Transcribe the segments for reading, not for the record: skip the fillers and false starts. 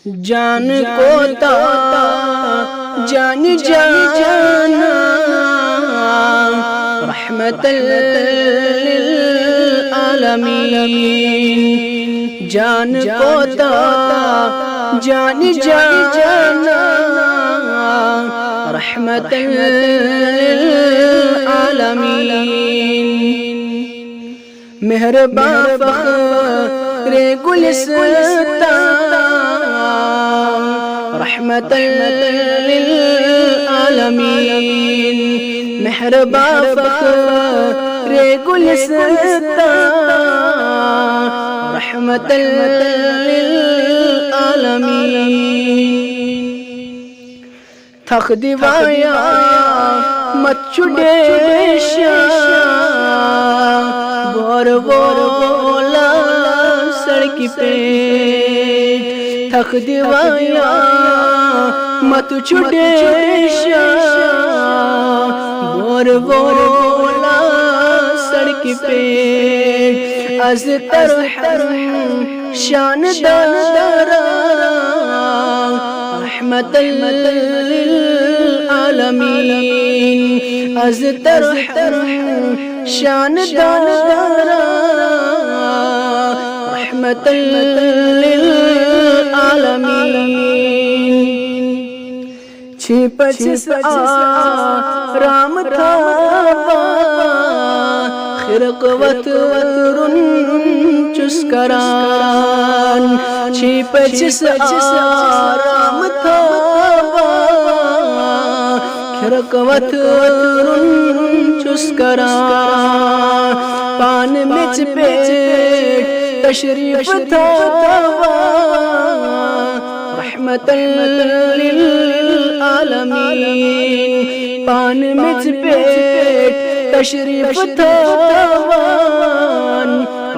جان کو تا جان جانا رحمت للعالمین، جان کو تا جان جانا رحمت للعالمین، مہربان فخر گلستان رحمت للعالمین، مہربان فخر گلستان رحمت للعالمین، تھک دیوایا مت چھڑے بور بولا سڑک پہ، تھک دیوایا مت چھڑے بور بولا سڑک پہ، از ترحم شان دارا رحمت للعالمین، از ترحم شان دارا رحمت للعالمین، چھپ آرام تھا خرق وطرن چسکران، چھپ آرام تھا خرق وطرن چسکران، پان مچ پیٹ تشریف تھا رحمت للعالمین، پان مچ پیٹ تشریف تھا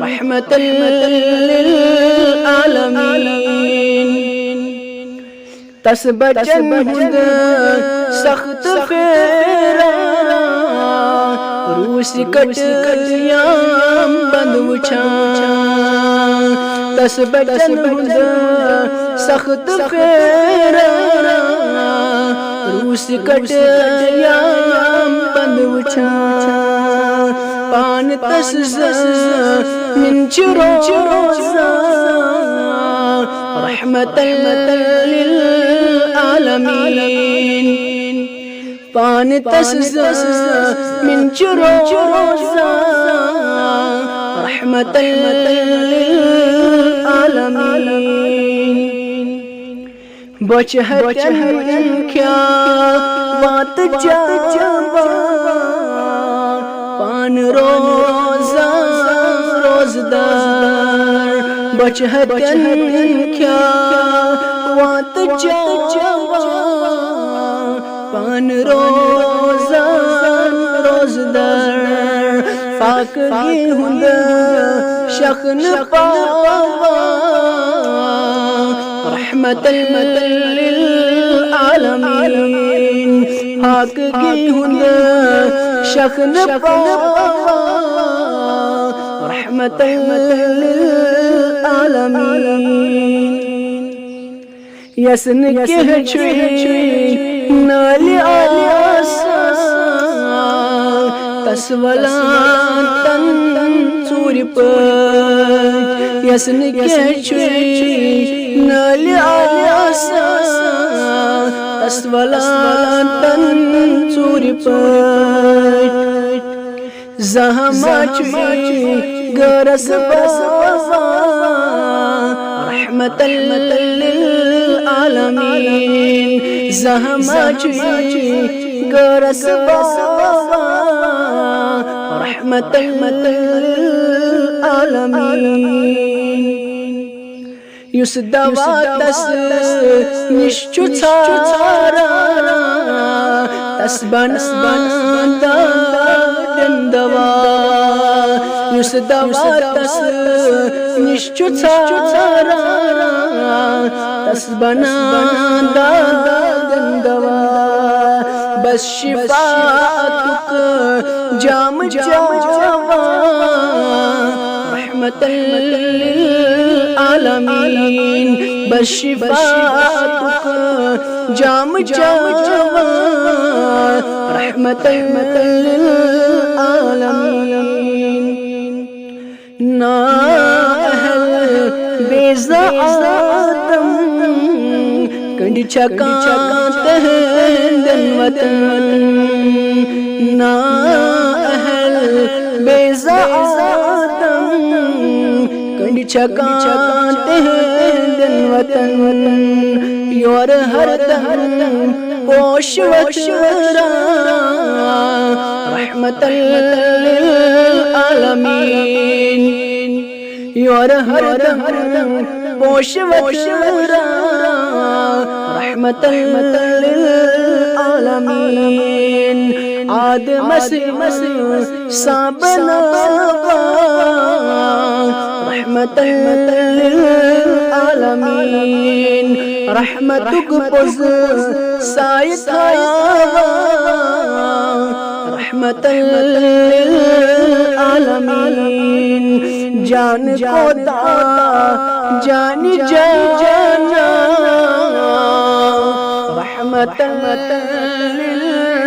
رحمت للعالمین، تس بچن ہند سخت فیرا روس کٹیام بند وچھان، تس بچن ہند سخت فیرا روس کٹیام بند وچھان، پان تس من چروزا رحمت للعالمین، پان تس من چروزا رحمت للعالمین، بچ ہتن کیا بات جاوا پان روزہ روزدار، بچ ہتن کیا بات جاوا پان روزہ روزدار، فاقگی ہند شخن پاوا رحمت للعالمین، فاقگی ہند شخن پاوا رحمت للعالمین، یسن کہہ چھوئی نالی آسا تسولان تن ژوٗرِ پٲٹھۍ، یسن کہہ چھوئی نالی آسا تسولان تن ژوٗرِ پٲٹھۍ، زہما چھوئی گرس بسا رحمت للعالمین، زہما چھوئی گرس بسا رحمت للعالمین، یس دوا تس نش چھُ ژھاران تس بنان دادن دوا، یس دوا تس نش چھُ ژھاران تس بنان دادن دوا، بس شفاعتک جام جاوا رحمت للعالمین، للعالمین بس شفاعتک جام جاوا رحمت للعالمین نااہل بیزا آدم کنڈی چکات دن وطن نااہل بیزا آدم کنڈی چکات دن وطن یور ہر دم پوش وشرا رحمت للعالمین یور ہر دم پوش وشرا رحمت للعالمین آدم سابنا رحمت للعالمین رحمتک پوز سایتا رحمت للعالمین جان کو داتا جانی جانا رحمت للعالمین